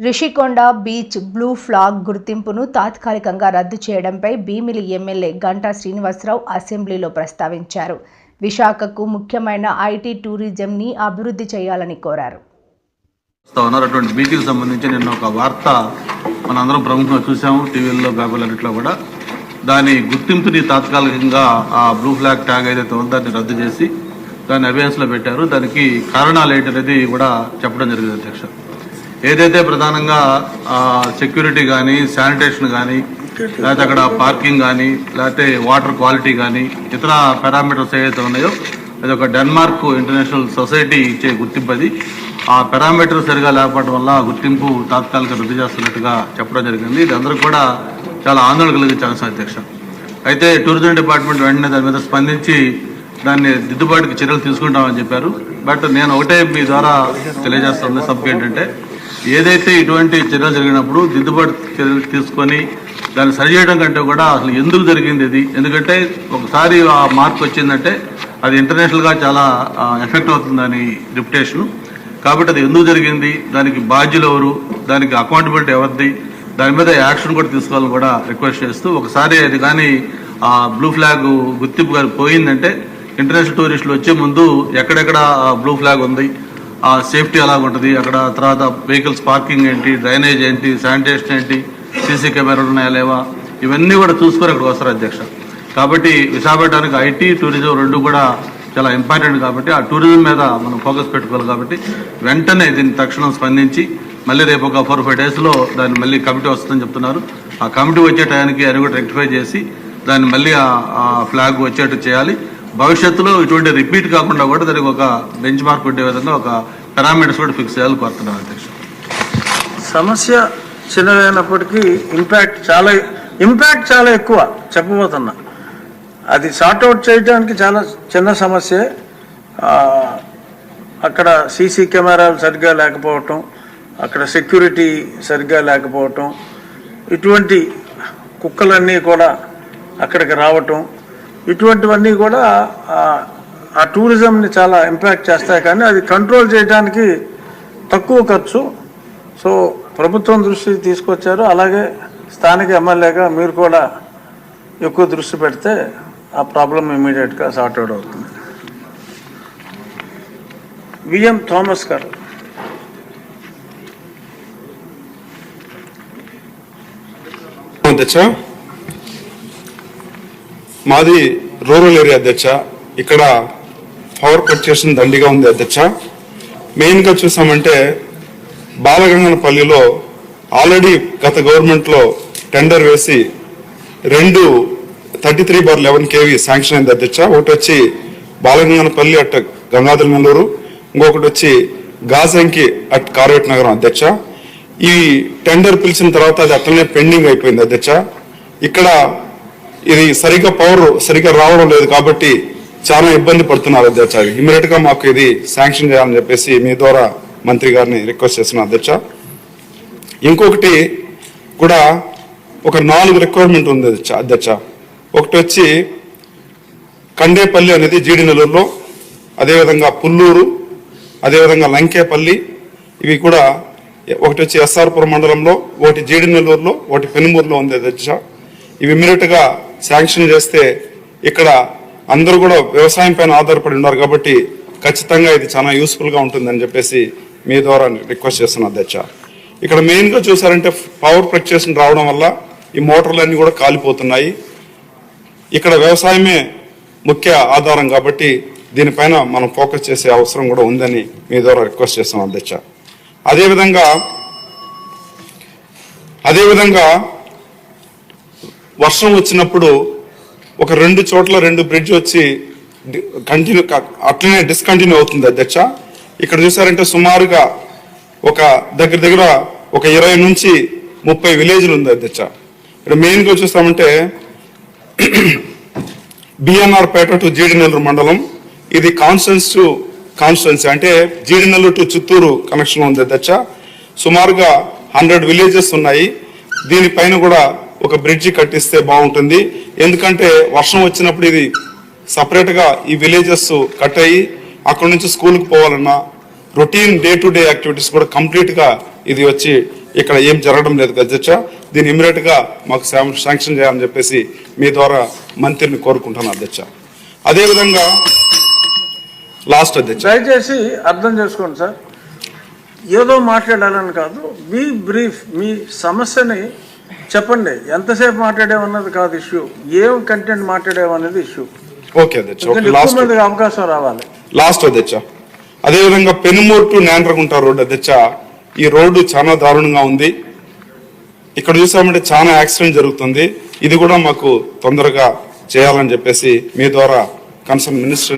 Rishikonda beach blue flag గుర్తింపును తాత్కాలికంగా రద్దు చేయడంపై భీమిలి ఎమ్మెల్యే గంటా శ్రీనివాసరావు అసెంబ్లీలో ప్రస్తావించారు. విశాఖకు ముఖ్యమైన ఐటీ టూరిజంని అభివృద్ధి చేయాలని కోరారు. అటువంటి బీచ్కి సంబంధించి నిన్న ఒక వార్త మనందరం ప్రముఖంగా చూసాము, టీవీల్లో పేపర్లన్నింటిలో కూడా. దాని గుర్తింపుని తాత్కాలికంగా ఆ బ్లూ ఫ్లాగ్ ట్యాగ్ ఏదైతే ఉందో దాన్ని రద్దు చేసి దాన్ని అవేర్నెస్లో పెట్టారు. దానికి కారణాలు ఏంటనేది కూడా చెప్పడం జరిగింది అధ్యక్ష. ఏదైతే ప్రధానంగా సెక్యూరిటీ కానీ, శానిటేషన్ కానీ, లేకపోతే అక్కడ పార్కింగ్ కానీ, లేకపోతే వాటర్ క్వాలిటీ కానీ, ఇతర పారామీటర్స్ ఏవైతే ఉన్నాయో అది ఒక డెన్మార్క్ ఇంటర్నేషనల్ సొసైటీ ఇచ్చే గుర్తింపు. అది ఆ పారామీటర్ సరిగా లేకపోవడం వల్ల గుర్తింపు తాత్కాలిక రద్దు చేస్తున్నట్టుగా చెప్పడం జరిగింది. ఇది అందరూ కూడా చాలా ఆందోళన కలిగించే అంశం అధ్యక్ష. అయితే టూరిజం డిపార్ట్మెంట్ వెంటనే దాని మీద స్పందించి దాన్ని దిద్దుబాటుకి చర్యలు తీసుకుంటామని చెప్పారు. బట్ నేను ఒకటే మీ ద్వారా తెలియజేస్తుంది సభకు ఏంటంటే, ఏదైతే ఇటువంటి చర్యలు జరిగినప్పుడు దిద్దుబాటు చర్యలు తీసుకొని దాన్ని సరిచేయడం కంటే కూడా అసలు ఎందుకు జరిగింది ఇది, ఎందుకంటే ఒకసారి ఆ మార్క్ వచ్చిందంటే అది ఇంటర్నేషనల్గా చాలా ఎఫెక్ట్ అవుతుందని రిప్యుటేషను. కాబట్టి అది ఎందుకు జరిగింది, దానికి బాధ్యులు ఎవరు, దానికి అకౌంటబిలిటీ ఎవరిది, దాని మీద యాక్షన్ కూడా తీసుకోవాలని కూడా రిక్వెస్ట్ చేస్తూ, ఒకసారి అది కానీ ఆ బ్లూ ఫ్లాగ్ గుర్తింపు కానీ పోయిందంటే ఇంటర్నేషనల్ టూరిస్టులు వచ్చే ముందు ఎక్కడెక్కడ బ్లూ ఫ్లాగ్ ఉంది, ఆ సేఫ్టీ ఎలాగుంటుంది, అక్కడ తర్వాత వెహికల్స్ పార్కింగ్ ఏంటి, డ్రైనేజ్ ఏంటి, శానిటేషన్ ఏంటి, సీసీ కెమెరాలు ఉన్నాయా లేవా, ఇవన్నీ కూడా చూసుకొని అక్కడికి వస్తారు అధ్యక్ష. కాబట్టి విశాఖపట్నానికి ఐటీ టూరిజం రెండు కూడా చాలా ఇంపార్టెంట్. కాబట్టి ఆ టూరిజం మీద మనం ఫోకస్ పెట్టుకోవాలి. కాబట్టి వెంటనే దీన్ని తక్షణం స్పందించి మళ్ళీ రేపు ఒక 4-5 డేస్లో దాన్ని మళ్ళీ కమిటీ వస్తుందని చెప్తున్నారు. ఆ కమిటీ వచ్చే టైంకి అది కూడా రెక్టిఫై చేసి దాన్ని మళ్ళీ ఆ ఫ్లాగ్ వచ్చేట్టు చేయాలి. భవిష్యత్తులో ఇటువంటి రిపీట్ కాకుండా కూడా దానికి ఒక బెంచ్ మార్క్ ఉండే విధంగా ఒక పారామీటర్స్ కూడా ఫిక్స్ చేయాలని కోరుతున్నాను అధ్యక్ష. సమస్య చిన్నదైనప్పటికీ ఇంపాక్ట్ చాలా ఎక్కువ చెప్పబోతున్నా. అది సార్ట్అవుట్ చేయడానికి చాలా చిన్న సమస్య. అక్కడ సీసీ కెమెరాలు సరిగ్గా లేకపోవటం, అక్కడ సెక్యూరిటీ సరిగ్గా లేకపోవటం, ఇటువంటి కుక్కలన్నీ కూడా అక్కడికి రావటం, ఇటువంటివన్నీ కూడా ఆ టూరిజంని చాలా ఇంపాక్ట్ చేస్తాయి. కానీ అది కంట్రోల్ చేయడానికి తక్కువ ఖర్చు. సో ప్రభుత్వం దృష్టికి తీసుకొచ్చారు. అలాగే స్థానిక ఎమ్మెల్యేగా మీరు కూడా ఎక్కువ దృష్టి పెడితే ఆ ప్రాబ్లం ఇమీడియట్గా సార్ట్అవుట్ అవుతుంది. విఎం థామస్ గారు. అధ్యక్ష, మాది రూరల్ ఏరియా అధ్యక్ష. ఇక్కడ పవర్ కట్ చేసిన దండిగా ఉంది అధ్యక్ష. మెయిన్గా చూసామంటే బాలగంగనపల్లిలో ఆల్రెడీ గత గవర్నమెంట్లో టెండర్ వేసి 2 33/11 kV శాంక్షన్ అయింది అధ్యక్ష. ఒకటి వచ్చి బాలగంగనపల్లి అట్ గంగాధర నెల్లూరు, ఇంకొకటి వచ్చి గాజంకి అట్ కార్వేట్ నగరం అధ్యక్ష. ఈ టెండర్ పిలిచిన తర్వాత అది అట్లనే పెండింగ్ అయిపోయింది అధ్యక్ష. ఇక్కడ ఇది పవర్ సరిగ్గా రావడం లేదు కాబట్టి చాలా ఇబ్బంది పడుతున్నారు అధ్యక్ష. ఇమీడియట్ గా మాకు ఇది శాంక్షన్ చేయాలని చెప్పేసి మీ ద్వారా మంత్రి గారిని రిక్వెస్ట్ చేస్తున్నాను అధ్యక్ష. ఇంకొకటి కూడా ఒక 4 రిక్వైర్మెంట్ ఉంది అధ్యక్ష. ఒకటి వచ్చి కండేపల్లి అనేది జీడి నెల్లూరులో, అదేవిధంగా పుల్లూరు, అదేవిధంగా లంకేపల్లి, ఇవి కూడా ఒకటి వచ్చి ఎస్ఆర్పురం మండలంలో, ఒకటి జీడి నెల్లూరులో, ఒకటి పెనుమూరులో ఉంది అధ్యక్ష. ఇవి ఇమీడియట్ గా శాంక్షన్ చేస్తే ఇక్కడ అందరూ కూడా వ్యవసాయం పైన ఆధారపడి ఉన్నారు కాబట్టి ఖచ్చితంగా ఇది చాలా యూస్ఫుల్ గా ఉంటుందని చెప్పేసి మీ ద్వారా రిక్వెస్ట్ చేస్తున్నాను అధ్యక్ష. ఇక్కడ మెయిన్ గా చూసారంటే పవర్ ఫ్లక్చుయేషన్ రావడం వల్ల ఈ మోటార్లన్నీ కూడా కాలిపోతున్నాయి. ఇక్కడ వ్యవసాయమే ముఖ్య ఆధారం కాబట్టి దీనిపైన మనం ఫోకస్ చేసే అవసరం కూడా ఉందని మీ ద్వారా రిక్వెస్ట్ చేస్తున్నాం అధ్యక్ష. అదేవిధంగా వర్షం వచ్చినప్పుడు ఒక 2 చోట్ల 2 బ్రిడ్జ్ వచ్చి కంటిన్యూ అట్లనే డిస్కంటిన్యూ అవుతుంది అధ్యక్ష. ఇక్కడ చూసారంటే సుమారుగా ఒక దగ్గర ఒక 20 నుంచి 30 విలేజ్లు ఉంది అధ్యక్ష. ఇక్కడ మెయిన్గా చూస్తామంటే బిఎన్ఆర్ పేట టు జీడినెల్లూరు మండలం, ఇది కాన్స్టెన్సీ అంటే జీడినెల్లూరు టు చిత్తూరు కనెక్షన్ ఉంది అధ్యక్ష. సుమారుగా 100 విలేజెస్ ఉన్నాయి. దీనిపైన కూడా ఒక బ్రిడ్జి కట్టిస్తే బాగుంటుంది. ఎందుకంటే వర్షం వచ్చినప్పుడు ఇది సపరేట్గా ఈ విలేజెస్ కట్ అయ్యి అక్కడ నుంచి స్కూల్కి పోవాలన్నా routine day to day activities కూడా కంప్లీట్గా ఇది వచ్చి ఇక్కడ ఏం జరగడం లేదు అధ్యక్ష. దీన్ని ఇమీడియట్ గా మాకు శాంక్షన్ చేయాలని చెప్పేసి మీ ద్వారా మంత్రిని కోరుకుంటున్నాను అధ్యక్ష. అదేవిధంగా లాస్ట్ అధ్యక్ష, దయచేసి అర్థం చేసుకోండి సార్, ఏదో మాట్లాడాలని కాదు, బీ బ్రీఫ్, మీ సమస్యని చెప్పండి. ఎంతసేపు మాట్లాడేమన్నది కాదు ఇష్యూ, ఏం కంటెంట్ మాట్లాడేమనేది ఇష్యూ. ఓకే అధ్యక్ష. ఎక్కువ మందికి అవకాశం రావాలి. లాస్ట్ అధ్యక్ష, అదేవిధంగా పెనుమూరు టు నేండ్రగుంట రోడ్డు అధ్యక్ష, ఈ రోడ్డు చాలా దారుణంగా ఉంది. ఇక్కడ చూసామంటే చాలా యాక్సిడెంట్ జరుగుతుంది. ఇది కూడా మాకు తొందరగా చేయాలని చెప్పేసి మీ ద్వారా కన్సర్న్ మినిస్టర్